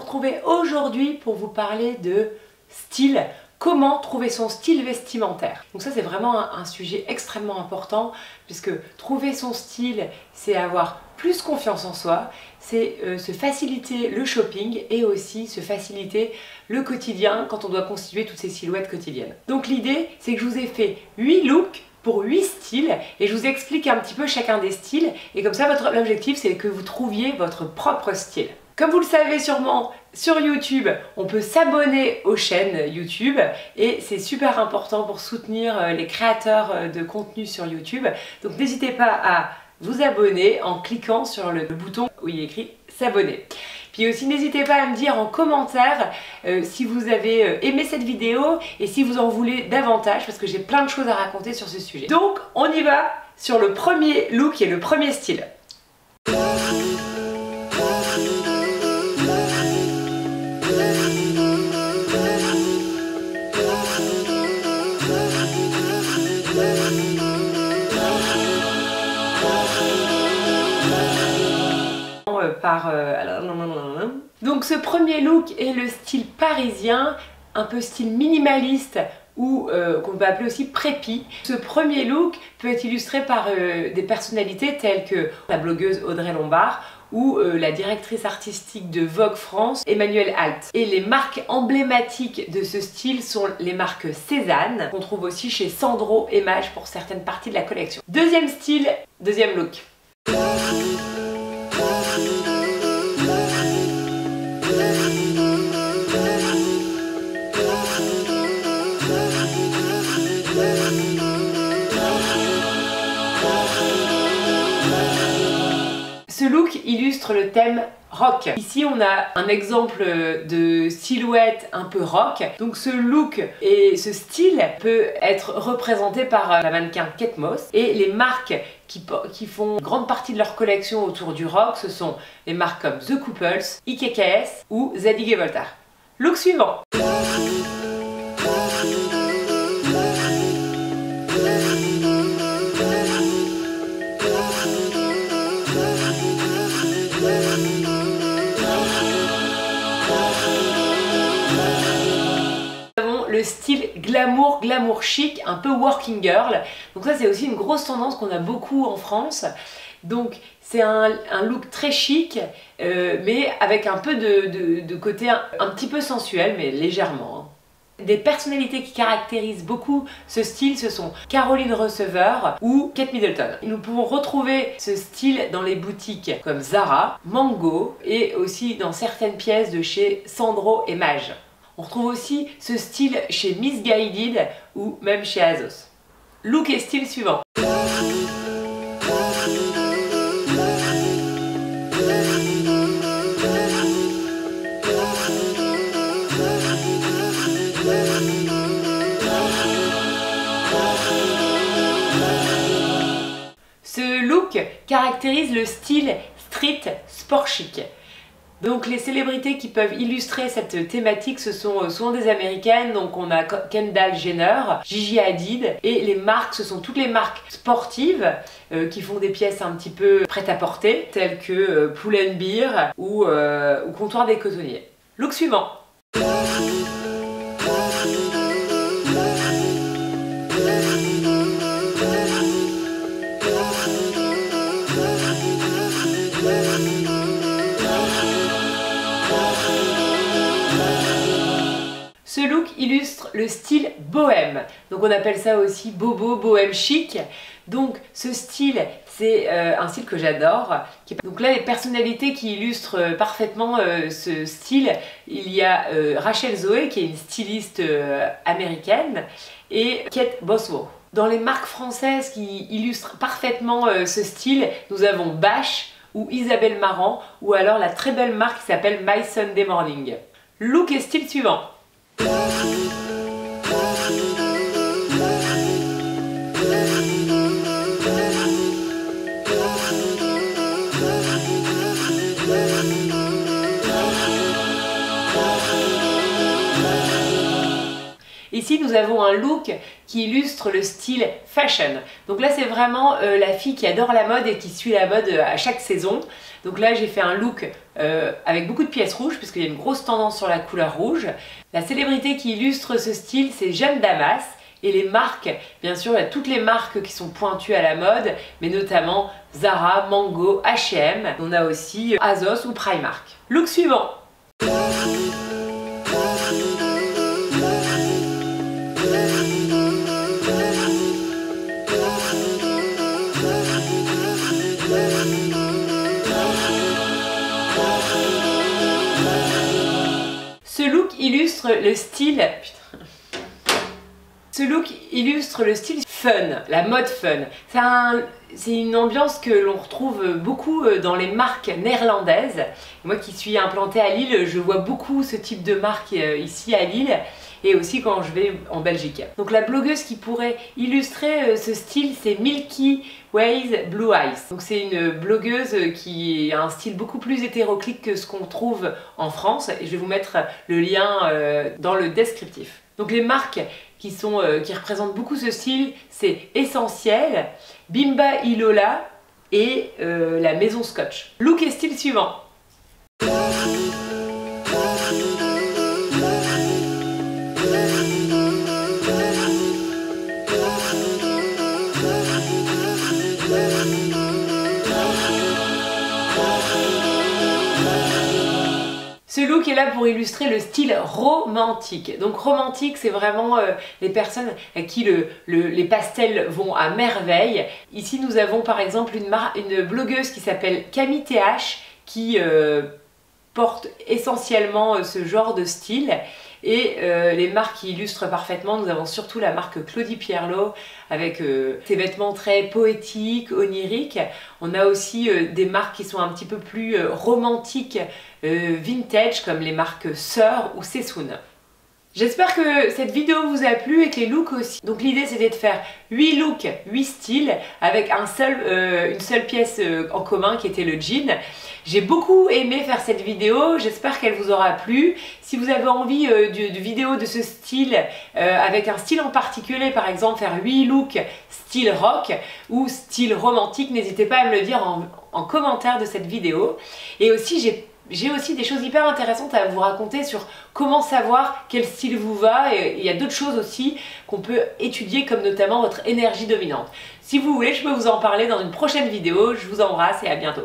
retrouver aujourd'hui pour vous parler de style, comment trouver son style vestimentaire. Donc ça c'est vraiment un sujet extrêmement important puisque trouver son style c'est avoir plus confiance en soi, c'est se faciliter le shopping et aussi se faciliter le quotidien quand on doit constituer toutes ces silhouettes quotidiennes. Donc l'idée c'est que je vous ai fait 8 looks pour 8 styles et je vous explique un petit peu chacun des styles et comme ça l'objectif c'est que vous trouviez votre propre style. Comme vous le savez sûrement, sur YouTube, on peut s'abonner aux chaînes YouTube et c'est super important pour soutenir les créateurs de contenu sur YouTube. Donc n'hésitez pas à vous abonner en cliquant sur le bouton où il est écrit s'abonner. Puis aussi n'hésitez pas à me dire en commentaire si vous avez aimé cette vidéo et si vous en voulez davantage parce que j'ai plein de choses à raconter sur ce sujet. Donc on y va sur le premier look et le premier style. Donc ce premier look est le style parisien, un peu style minimaliste ou qu'on peut appeler aussi préppy. Ce premier look peut être illustré par des personnalités telles que la blogueuse Audrey Lombard ou la directrice artistique de Vogue France, Emmanuelle Alt. Et les marques emblématiques de ce style sont les marques Cézanne, qu'on trouve aussi chez Sandro et Maje pour certaines parties de la collection. Deuxième style, deuxième look. Ce look illustre le thème rock. Ici on a un exemple de silhouette un peu rock. Donc ce look et ce style peut être représenté par la mannequin Kate Moss. Et les marques qui font une grande partie de leur collection autour du rock, ce sont les marques comme The Couples, IKKS ou Zadig & Voltaire. Look suivant. Le style glamour chic, un peu working girl. Donc ça c'est aussi une grosse tendance qu'on a beaucoup en France. Donc c'est un look très chic mais avec un peu de côté un petit peu sensuel mais légèrement. Des personnalités qui caractérisent beaucoup ce style, ce sont Caroline Receveur ou Kate Middleton. Nous pouvons retrouver ce style dans les boutiques comme Zara, Mango et aussi dans certaines pièces de chez Sandro et Maje. On retrouve aussi ce style chez Missguided ou même chez ASOS. Look et style suivant. Ce look caractérise le style street sport chic. Donc les célébrités qui peuvent illustrer cette thématique, ce sont souvent des américaines, donc on a Kendall Jenner, Gigi Hadid, et les marques, ce sont toutes les marques sportives qui font des pièces un petit peu prêt-à-porter, telles que Pull&Bear ou Comptoir des Cotonniers. Look suivant. Ce look illustre le style bohème, donc on appelle ça aussi bobo, bohème chic. Donc ce style, c'est un style que j'adore. Donc là les personnalités qui illustrent parfaitement ce style, il y a Rachel Zoe qui est une styliste américaine et Kate Bosworth. Dans les marques françaises qui illustrent parfaitement ce style, nous avons Bache ou Isabelle Marant ou alors la très belle marque qui s'appelle My Sunday Morning. Look et style suivant. Ici nous avons un look qui illustre le style fashion. Donc là, c'est vraiment la fille qui adore la mode et qui suit la mode à chaque saison. Donc là, j'ai fait un look avec beaucoup de pièces rouges, puisqu'il y a une grosse tendance sur la couleur rouge. La célébrité qui illustre ce style, c'est Jeanne Damas. Et les marques, bien sûr, il y a toutes les marques qui sont pointues à la mode, mais notamment Zara, Mango, H&M. On a aussi ASOS ou Primark. Look suivant. Ce look illustre le style... Ce look illustre le style fun, la mode fun. C'est une ambiance que l'on retrouve beaucoup dans les marques néerlandaises. Moi qui suis implantée à Lille, je vois beaucoup ce type de marque ici à Lille et aussi quand je vais en Belgique. Donc la blogueuse qui pourrait illustrer ce style, c'est Milky Ways Blue Eyes. Donc c'est une blogueuse qui a un style beaucoup plus hétéroclite que ce qu'on trouve en France et je vais vous mettre le lien dans le descriptif. Donc les marques qui représentent beaucoup ce style, c'est Essentiel, Bimba Ilola et la Maison Scotch. Look et style suivant. Ce look est là pour illustrer le style romantique. Donc romantique, c'est vraiment les personnes à qui les pastels vont à merveille. Ici, nous avons par exemple une blogueuse qui s'appelle Camille TH qui porte essentiellement ce genre de style. Et les marques qui illustrent parfaitement, nous avons surtout la marque Claudie Pierlot avec ses vêtements très poétiques, oniriques. On a aussi des marques qui sont un petit peu plus romantiques, vintage, comme les marques Sœur ou Sessoun. J'espère que cette vidéo vous a plu et que les looks aussi. Donc l'idée c'était de faire 8 looks, 8 styles avec une seule pièce en commun qui était le jean. J'ai beaucoup aimé faire cette vidéo, j'espère qu'elle vous aura plu. Si vous avez envie de vidéos de ce style, avec un style en particulier, par exemple faire 8 looks style rock ou style romantique, n'hésitez pas à me le dire en commentaire de cette vidéo. Et aussi j'ai aussi des choses hyper intéressantes à vous raconter sur comment savoir quel style vous va et il y a d'autres choses aussi qu'on peut étudier comme notamment votre énergie dominante. Si vous voulez, je peux vous en parler dans une prochaine vidéo. Je vous embrasse et à bientôt.